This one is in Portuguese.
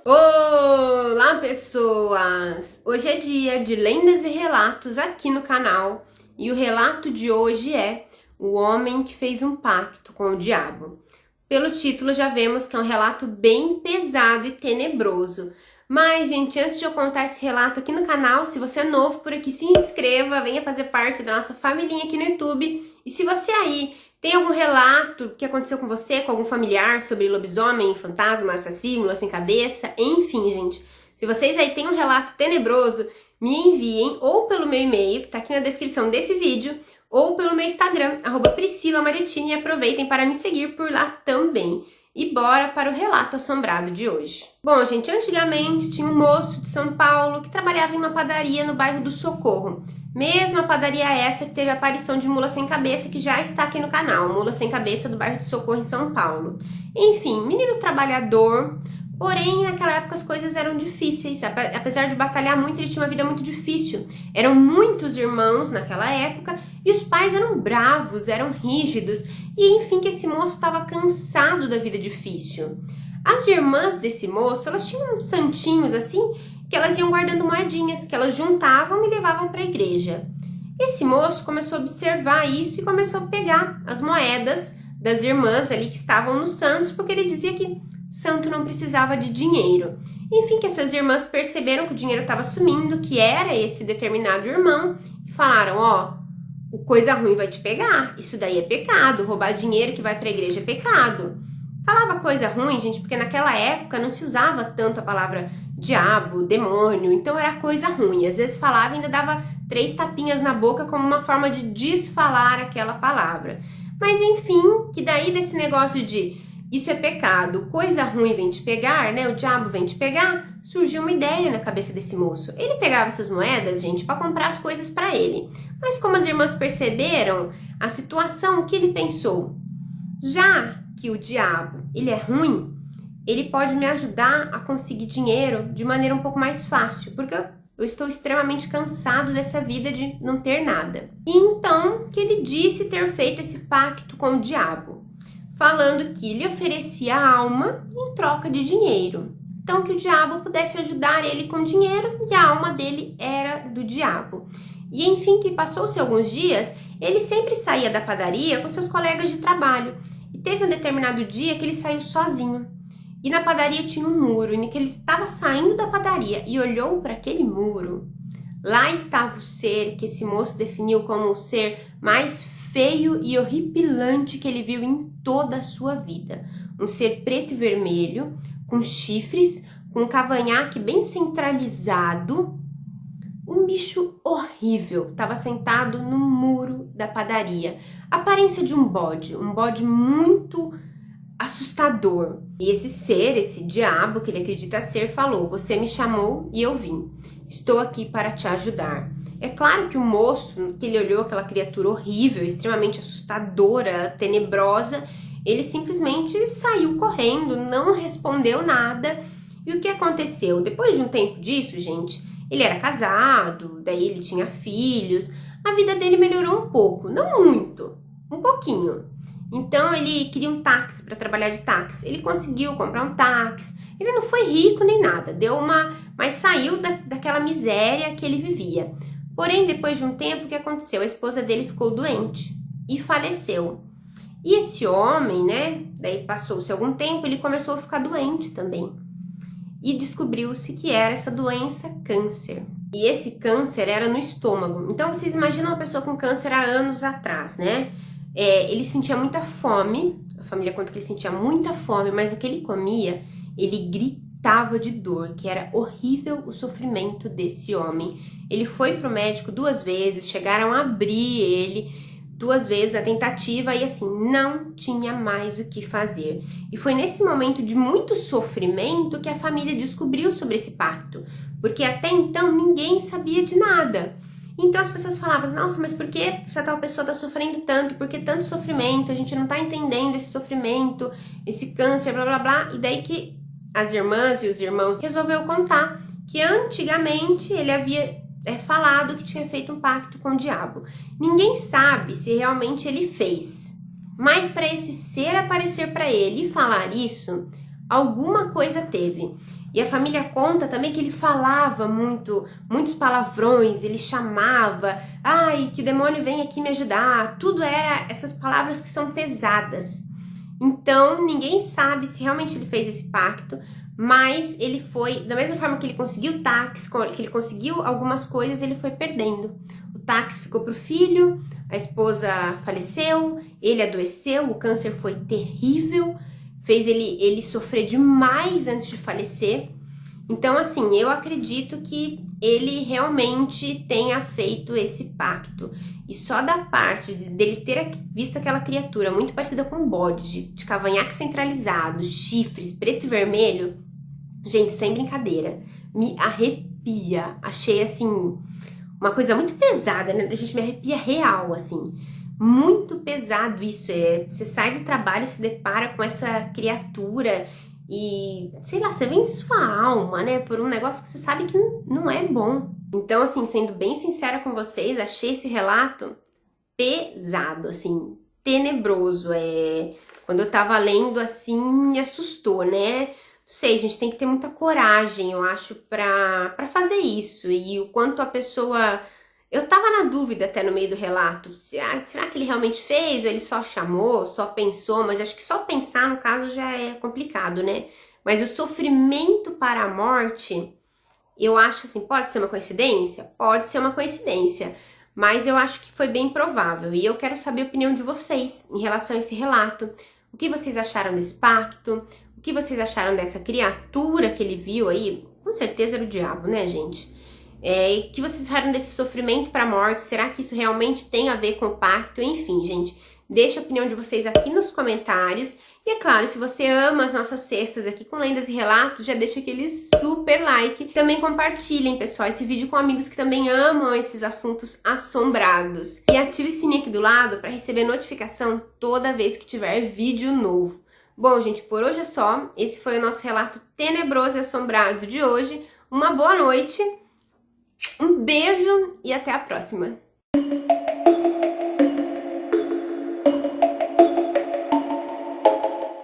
Olá, pessoas! Hoje é dia de lendas e relatos aqui no canal e o relato de hoje é O Homem que Fez um Pacto com o Diabo. Pelo título já vemos que é um relato bem pesado e tenebroso. Mas, gente, antes de eu contar esse relato aqui no canal, se você é novo por aqui, se inscreva, venha fazer parte da nossa familhinha aqui no YouTube. E se você aí tem algum relato que aconteceu com você, com algum familiar, sobre lobisomem, fantasma, assassino, mula sem cabeça, enfim, gente. Se vocês aí têm um relato tenebroso, me enviem ou pelo meu e-mail, que tá aqui na descrição desse vídeo, ou pelo meu Instagram, @PriscilaMarettini, e aproveitem para me seguir por lá também. E bora para o relato assombrado de hoje. Bom, gente, antigamente tinha um moço de São Paulo que trabalhava em uma padaria no bairro do Socorro. Mesma padaria essa que teve a aparição de Mula Sem Cabeça, que já está aqui no canal, Mula Sem Cabeça do bairro do Socorro em São Paulo. Enfim, menino trabalhador, porém naquela época as coisas eram difíceis, apesar de batalhar muito, ele tinha uma vida muito difícil. Eram muitos irmãos naquela época e os pais eram bravos, eram rígidos e enfim que esse moço estava cansado da vida difícil. As irmãs desse moço, elas tinham uns santinhos assim, que elas iam guardando moedinhas, que elas juntavam e levavam para a igreja. Esse moço começou a observar isso e começou a pegar as moedas das irmãs ali que estavam nos santos, porque ele dizia que santo não precisava de dinheiro. Enfim, que essas irmãs perceberam que o dinheiro estava sumindo, que era esse determinado irmão, e falaram, ó, o coisa ruim vai te pegar, isso daí é pecado, roubar dinheiro que vai para a igreja é pecado. Falava coisa ruim, gente, porque naquela época não se usava tanto a palavra diabo, demônio, então era coisa ruim. Às vezes falava e ainda dava 3 tapinhas na boca como uma forma de desfalar aquela palavra. Mas enfim, que daí desse negócio de isso é pecado, coisa ruim vem te pegar, né? O diabo vem te pegar, surgiu uma ideia na cabeça desse moço. Ele pegava essas moedas, gente, para comprar as coisas para ele. Mas como as irmãs perceberam a situação, o que ele pensou? Já que o diabo, ele é ruim, ele pode me ajudar a conseguir dinheiro de maneira um pouco mais fácil, porque eu estou extremamente cansado dessa vida de não ter nada. E então que ele disse ter feito esse pacto com o diabo, falando que lhe oferecia a alma em troca de dinheiro. Então que o diabo pudesse ajudar ele com dinheiro e a alma dele era do diabo. E enfim, que passou-se alguns dias, ele sempre saía da padaria com seus colegas de trabalho. E teve um determinado dia que ele saiu sozinho. E na padaria tinha um muro, e que ele estava saindo da padaria e olhou para aquele muro. Lá estava o ser que esse moço definiu como o ser mais feio e horripilante que ele viu em toda a sua vida. Um ser preto e vermelho, com chifres, com um cavanhaque bem centralizado. Um bicho horrível, estava sentado no muro da padaria. A aparência de um bode muito assustador. E esse ser, esse diabo que ele acredita ser, falou, você me chamou e eu vim. Estou aqui para te ajudar. É claro que o moço, que ele olhou aquela criatura horrível, extremamente assustadora, tenebrosa, ele simplesmente saiu correndo, não respondeu nada. E o que aconteceu? Depois de um tempo disso, gente, ele era casado, daí ele tinha filhos, a vida dele melhorou um pouco, não muito, um pouquinho. Então ele queria um táxi para trabalhar de táxi, ele conseguiu comprar um táxi, ele não foi rico nem nada, mas saiu daquela miséria que ele vivia. Porém, depois de um tempo, o que aconteceu? A esposa dele ficou doente e faleceu. E esse homem, né, daí passou-se algum tempo, ele começou a ficar doente também. E descobriu-se que era essa doença câncer. E esse câncer era no estômago. Então, vocês imaginam uma pessoa com câncer há anos atrás, né? Ele sentia muita fome, a família conta que ele sentia muita fome, mas o que ele comia, ele gritava de dor, que era horrível o sofrimento desse homem. Ele foi pro médico 2 vezes, chegaram a abrir ele 2 vezes na tentativa e assim, não tinha mais o que fazer. E foi nesse momento de muito sofrimento que a família descobriu sobre esse pacto, porque até então ninguém sabia de nada. Então as pessoas falavam, nossa, mas por que essa tal pessoa tá sofrendo tanto? Por que tanto sofrimento? A gente não tá entendendo esse sofrimento, esse câncer, blá blá blá. E daí que as irmãs e os irmãos resolveu contar que antigamente ele havia falado que tinha feito um pacto com o diabo. Ninguém sabe se realmente ele fez, Mas para esse ser aparecer para ele e falar isso, alguma coisa teve. E a família conta também que ele falava muitos palavrões, ele chamava, ai, que o demônio vem aqui me ajudar. Tudo era essas palavras que são pesadas. Então, ninguém sabe se realmente ele fez esse pacto, mas ele foi, da mesma forma que ele conseguiu o táxi, que ele conseguiu algumas coisas, ele foi perdendo. O táxi ficou pro filho, a esposa faleceu, ele adoeceu, o câncer foi terrível, fez ele sofrer demais antes de falecer. Então, assim, eu acredito que ele realmente tenha feito esse pacto. E só da parte dele ter visto aquela criatura muito parecida com um bode, de cavanhaque centralizado, chifres, preto e vermelho, gente, sem brincadeira, me arrepia. Achei, assim, uma coisa muito pesada, né? A gente me arrepia real, assim. Muito pesado isso. Você sai do trabalho e se depara com essa criatura e, sei lá, você vende sua alma, né? Por um negócio que você sabe que não é bom. Então, assim, sendo bem sincera com vocês, achei esse relato pesado, assim, tenebroso. Quando eu tava lendo, assim, me assustou, né? Não sei, a gente tem que ter muita coragem, eu acho, pra fazer isso. E o quanto a pessoa... Eu tava na dúvida até no meio do relato, será que ele realmente fez ou ele só chamou, só pensou? Mas acho que só pensar, no caso, já é complicado, né? Mas o sofrimento para a morte, eu acho assim, pode ser uma coincidência? Pode ser uma coincidência, mas eu acho que foi bem provável. E eu quero saber a opinião de vocês em relação a esse relato. O que vocês acharam desse pacto? O que vocês acharam dessa criatura que ele viu aí? Com certeza era o diabo, né, gente? O que vocês acharam desse sofrimento para a morte? Será que isso realmente tem a ver com o pacto? Enfim, gente, deixa a opinião de vocês aqui nos comentários. E é claro, se você ama as nossas cestas aqui com lendas e relatos, já deixa aquele super like. Também compartilhem, pessoal, esse vídeo com amigos que também amam esses assuntos assombrados. E ative o sininho aqui do lado para receber notificação toda vez que tiver vídeo novo. Bom, gente, por hoje é só. Esse foi o nosso relato tenebroso e assombrado de hoje. Uma boa noite. Um beijo e até a próxima!